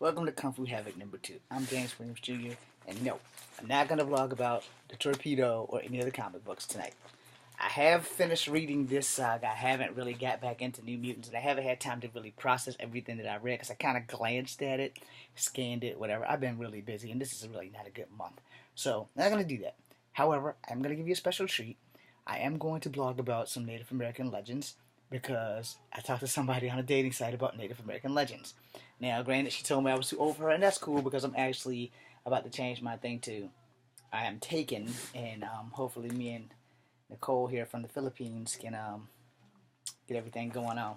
Welcome to Kung Fu Havoc number 2. I'm James Williams Jr. And no, I'm not going to vlog about the Torpedo or any other comic books tonight. I have finished reading this saga. I haven't really got back into New Mutants, and I haven't had time to really process everything that I read because I kind of glanced at it, scanned it, whatever. I've been really busy, and this is really not a good month. So, I'm not going to do that. However, I'm going to give you a special treat. I am going to blog about some Native American legends because I talked to somebody on a dating site about Native American legends. Now, granted, she told me I was too old for her, and that's cool because I'm actually about to change my thing to I am taken, and hopefully me and Nicole here from the Philippines can get everything going on.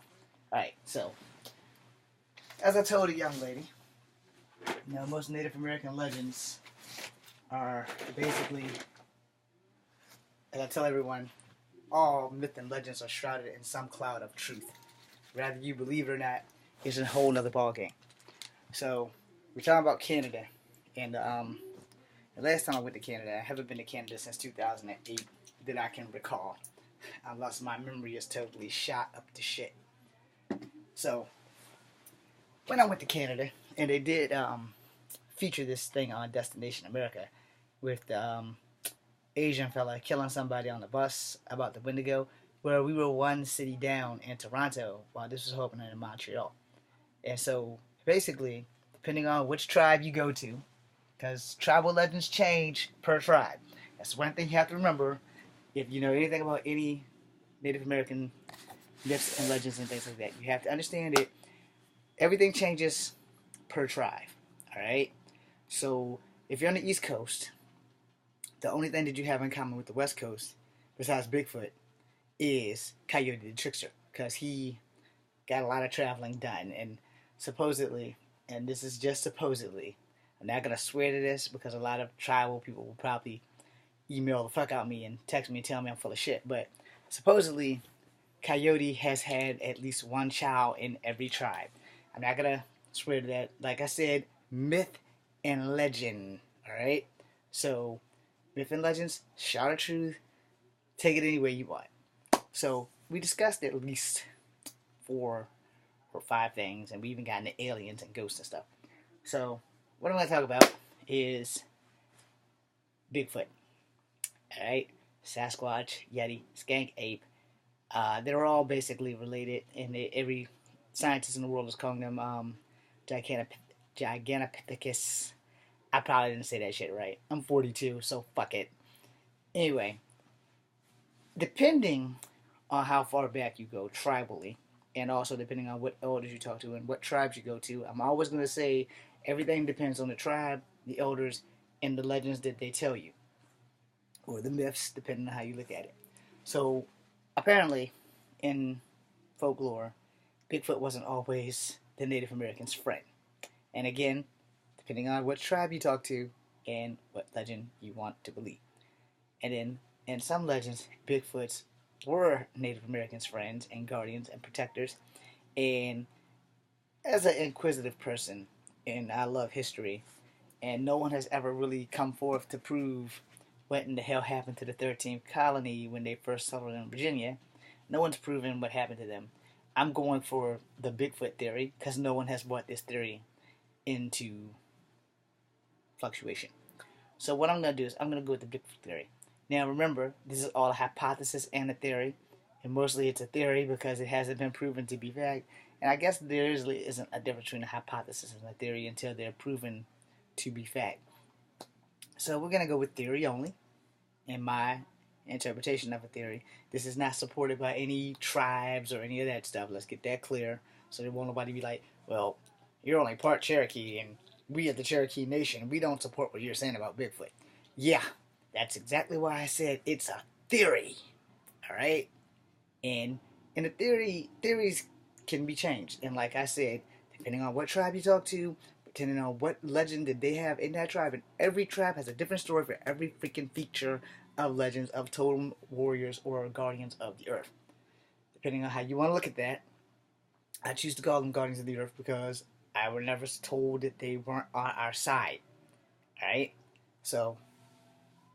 Alright, so, as I told a young lady, most Native American legends are basically, as I tell everyone, all myth and legends are shrouded in some cloud of truth. Whether you believe it or not, it's a whole nother ballgame. So, we're talking about Canada, and the last time I went to Canada, I haven't been to Canada since 2008 that I can recall. Unless my memory is totally shot up to shit. So, when I went to Canada, and they did feature this thing on Destination America with the Asian fella killing somebody on the bus about the Wendigo, where we were one city down in Toronto while this was happening in Montreal. And so, basically, depending on which tribe you go to, because tribal legends change per tribe. That's one thing you have to remember if you know anything about any Native American myths and legends and things like that. You have to understand it. Everything changes per tribe. Alright? So, if you're on the East Coast, the only thing that you have in common with the West Coast, besides Bigfoot, is Coyote the Trickster. Because he got a lot of traveling done. And supposedly, and this is just supposedly, I'm not going to swear to this because a lot of tribal people will probably email the fuck out of me and text me and tell me I'm full of shit. But supposedly, Coyote has had at least one child in every tribe. I'm not going to swear to that. Like I said, myth and legend. Alright? So, myth and legends, shout of truth, take it any way you want. So, we discussed at least 4 or 5 things, and we even got into aliens and ghosts and stuff. So, what I'm going to talk about is Bigfoot. Alright? Sasquatch, Yeti, Skank Ape. They're all basically related, and every scientist in the world is calling them Gigantopithecus. I probably didn't say that shit right. I'm 42, so fuck it. Anyway, depending on how far back you go tribally, and also depending on what elders you talk to and what tribes you go to, I'm always going to say everything depends on the tribe, the elders, and the legends that they tell you. Or the myths, depending on how you look at it. So, apparently, in folklore, Bigfoot wasn't always the Native American's friend. And again, depending on what tribe you talk to and what legend you want to believe. And then, in some legends, Bigfoots were Native Americans' friends and guardians and protectors. And as an inquisitive person, and I love history, and no one has ever really come forth to prove what in the hell happened to the 13th colony when they first settled in Virginia. No one's proven what happened to them. I'm going for the Bigfoot theory because no one has brought this theory into fluctuation. So what I'm going to do is I'm going to go with the Bigfoot theory. Now remember, this is all a hypothesis and a theory, and mostly it's a theory because it hasn't been proven to be fact. And I guess there really isn't a difference between a hypothesis and a theory until they're proven to be fact. So we're going to go with theory only, in my interpretation of a theory. This is not supported by any tribes or any of that stuff. Let's get that clear, so there won't nobody be like, well, you're only part Cherokee, and we at the Cherokee Nation, we don't support what you're saying about Bigfoot. Yeah, that's exactly why I said it's a theory. Alright? And in a theories can be changed. And like I said, depending on what tribe you talk to, depending on what legend that they have in that tribe, and every tribe has a different story for every freaking feature of legends of totem warriors or guardians of the earth. Depending on how you want to look at that, I choose to call them guardians of the earth because I was never told that they weren't on our side. Alright? So,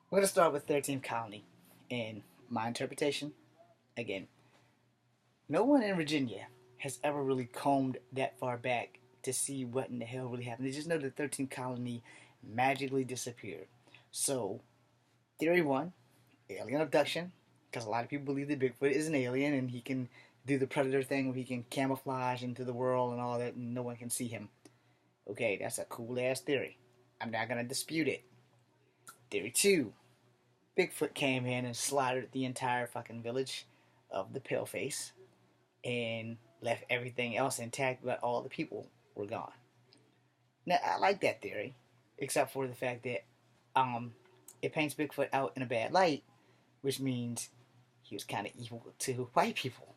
we're going to start with 13th colony. In my interpretation, again, no one in Virginia has ever really combed that far back to see what in the hell really happened. They just know the 13th colony magically disappeared. So, theory one, alien abduction, because a lot of people believe that Bigfoot is an alien and he can do the predator thing where he can camouflage into the world and all that and no one can see him. Okay, that's a cool ass theory. I'm not going to dispute it. Theory two, Bigfoot came in and slaughtered the entire fucking village of the Paleface and left everything else intact, but all the people were gone. Now, I like that theory, except for the fact that it paints Bigfoot out in a bad light, which means he was kind of evil to white people.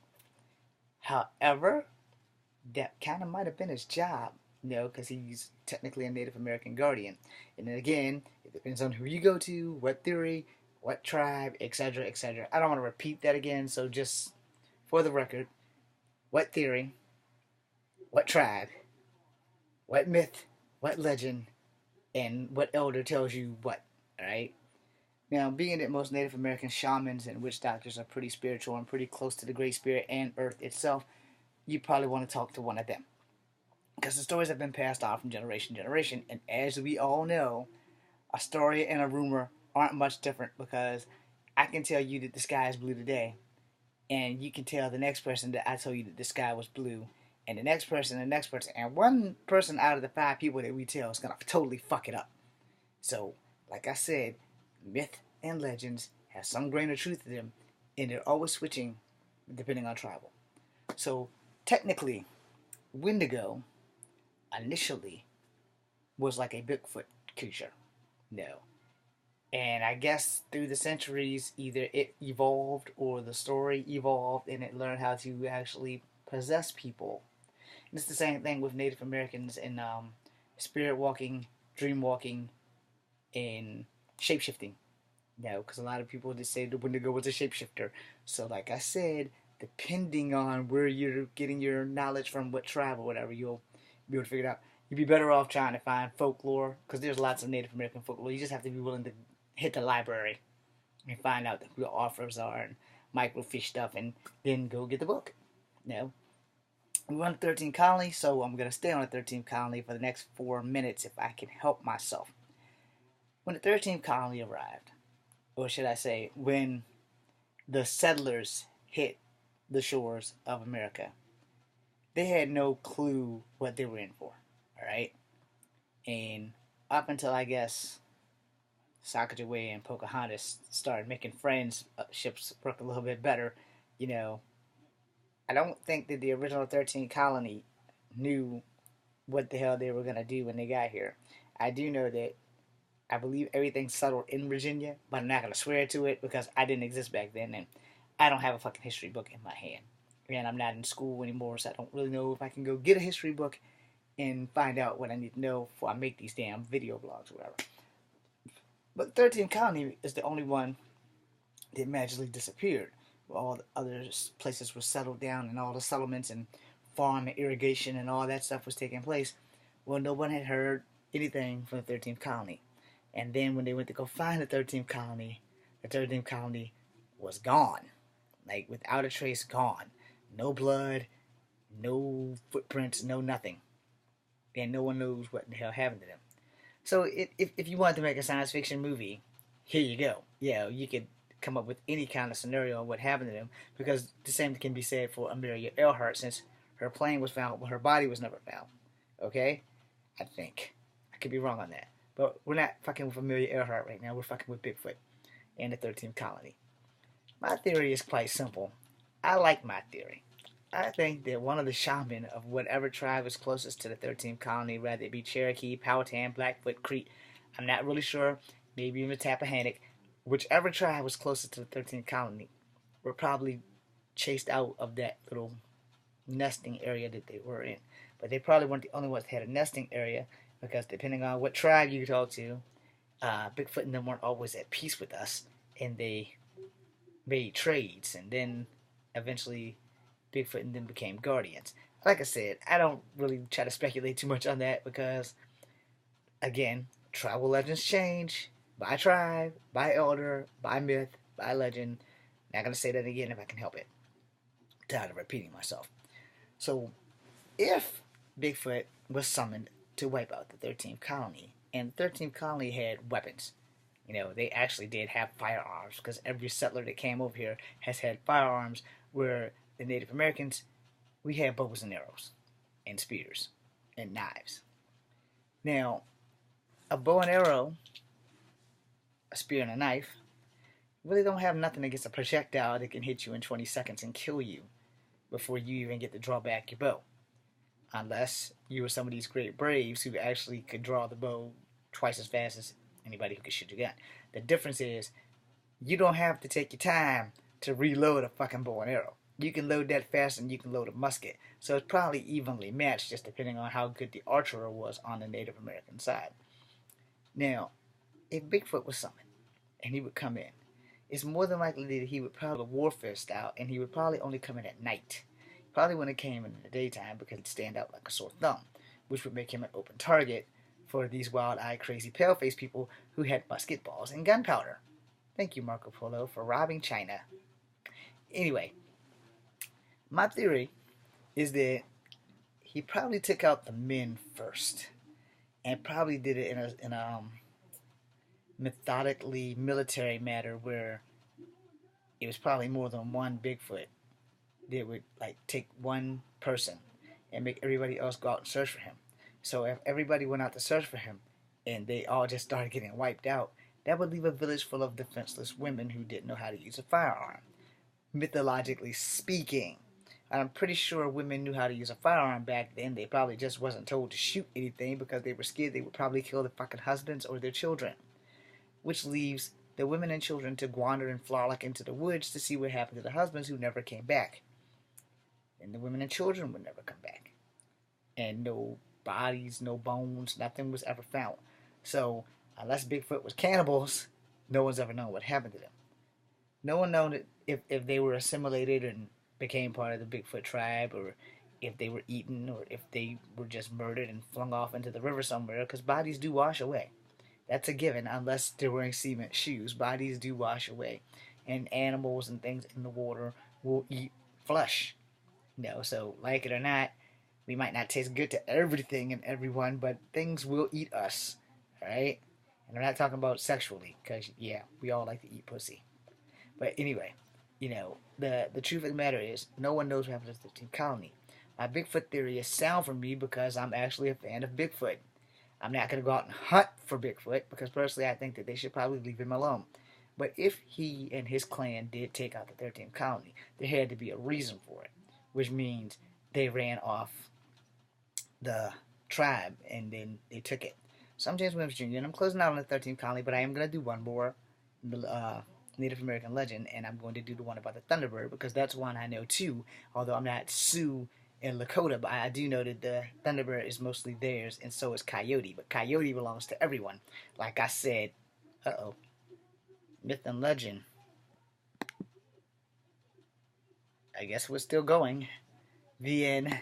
However, that kind of might have been his job, because he's technically a Native American guardian. And then again, it depends on who you go to, what theory, what tribe, etc., etc. I don't want to repeat that again, so just for the record, what theory, what tribe, what myth, what legend, and what elder tells you what, alright? Now, being that most Native American shamans and witch doctors are pretty spiritual and pretty close to the Great Spirit and Earth itself, you probably want to talk to one of them. Because the stories have been passed on from generation to generation, and as we all know, a story and a rumor aren't much different, because I can tell you that the sky is blue today, and you can tell the next person that I told you that the sky was blue, and the next person, and one person out of the 5 people that we tell is going to totally fuck it up. So, like I said, myth and legends have some grain of truth to them, and they're always switching depending on tribal. So, technically, Wendigo initially was like a Bigfoot creature. No. And I guess through the centuries, either it evolved or the story evolved and it learned how to actually possess people. And it's the same thing with Native Americans and spirit walking, dream walking, and shapeshifting. Because a lot of people just say the Wendigo was a shapeshifter. So like I said, depending on where you're getting your knowledge from, what tribe or whatever, you'll be able to figure it out. You'd be better off trying to find folklore, because there's lots of Native American folklore. You just have to be willing to hit the library and find out who the authors are and microfiche stuff, and then go get the book. We run 13 colony, so I'm going to stay on the 13th colony for the next 4 minutes if I can help myself. When the 13th colony arrived, or should I say, when the settlers hit the shores of America, they had no clue what they were in for, alright? And up until, I guess, Sacagawea and Pocahontas started making friends, ships work a little bit better, I don't think that the original 13th colony knew what the hell they were going to do when they got here. I do know that I believe everything settled in Virginia, but I'm not going to swear to it because I didn't exist back then, and I don't have a fucking history book in my hand. And I'm not in school anymore, so I don't really know if I can go get a history book and find out what I need to know before I make these damn video blogs or whatever. But 13th colony is the only one that magically disappeared. All the other places were settled down, and all the settlements and farm and irrigation and all that stuff was taking place. Well, no one had heard anything from the 13th colony. And then when they went to go find the 13th colony was gone. Like, without a trace, gone. No blood, no footprints, no nothing. And no one knows what the hell happened to them. So if you wanted to make a science fiction movie, here you go. You could come up with any kind of scenario of what happened to them, because the same can be said for Amelia Earhart, since her plane was found, but her body was never found. Okay? I think. I could be wrong on that. But we're not fucking with Amelia Earhart right now. We're fucking with Bigfoot and the 13th colony. My theory is quite simple. I like my theory. I think that one of the shaman of whatever tribe is closest to the 13th colony, whether it be Cherokee, Powhatan, Blackfoot, Creek, I'm not really sure, maybe even Tappahannock, whichever tribe was closest to the 13th colony were probably chased out of that little nesting area that they were in. But they probably weren't the only ones that had a nesting area, because depending on what tribe you talk to, Bigfoot and them weren't always at peace with us, and they made trades, and then eventually Bigfoot and them became guardians. Like I said, I don't really try to speculate too much on that, because, again, tribal legends change by tribe, by elder, by myth, by legend. Not going to say that again if I can help it. I'm tired of repeating myself. So, if Bigfoot was summoned to wipe out the 13th colony. And the 13th colony had weapons. You know, they actually did have firearms because every settler that came over here has had firearms, where the Native Americans, we had bows and arrows and spears and knives. Now, a bow and arrow, a spear and a knife really don't have nothing against a projectile that can hit you in 20 seconds and kill you before you even get to draw back your bow. Unless you were some of these great braves who actually could draw the bow twice as fast as anybody who could shoot a gun. The difference is you don't have to take your time to reload a fucking bow and arrow. You can load that fast and you can load a musket. So it's probably evenly matched, just depending on how good the archer was on the Native American side. Now, if Bigfoot was summoned and he would come in, it's more than likely that he would probably warfare style, and he would probably only come in at night. Probably when it came in the daytime because he'd stand out like a sore thumb, which would make him an open target for these wild-eyed, crazy pale-faced people who had musket balls and gunpowder. Thank you, Marco Polo, for robbing China. Anyway, my theory is that he probably took out the men first, and probably did it in a methodically military matter where it was probably more than one Bigfoot that would like take one person and make everybody else go out and search for him. So if everybody went out to search for him and they all just started getting wiped out, that would leave a village full of defenseless women who didn't know how to use a firearm. Mythologically speaking, I'm pretty sure women knew how to use a firearm back then. They probably just wasn't told to shoot anything because they were scared they would probably kill their fucking husbands or their children. Which leaves the women and children to wander and frolic into the woods to see what happened to the husbands who never came back. And the women and children would never come back. And no bodies, no bones, nothing was ever found. So, unless Bigfoot was cannibals, no one's ever known what happened to them. No one known if they were assimilated and became part of the Bigfoot tribe, or if they were eaten, or if they were just murdered and flung off into the river somewhere, because bodies do wash away. That's a given, unless they're wearing cement shoes. Bodies do wash away. And animals and things in the water will eat flesh. You know, so like it or not, we might not taste good to everything and everyone, but things will eat us. Alright? And I'm not talking about sexually, because, yeah, we all like to eat pussy. But anyway, you know, the truth of the matter is, no one knows what happened to the 13th colony. My Bigfoot theory is sound for me because I'm actually a fan of Bigfoot. I'm not going to go out and hunt for Bigfoot because personally I think that they should probably leave him alone. But if he and his clan did take out the 13th colony, there had to be a reason for it, which means they ran off the tribe and then they took it. So I'm James Williams Jr. and I'm closing out on the 13th colony, but I am going to do one more Native American legend, and I'm going to do the one about the Thunderbird because that's one I know too, although I'm not Sioux in Lakota, but I do know that the Thunderbird is mostly theirs, and so is Coyote. But Coyote belongs to everyone. Like I said, myth and legend. I guess we're still going. The end.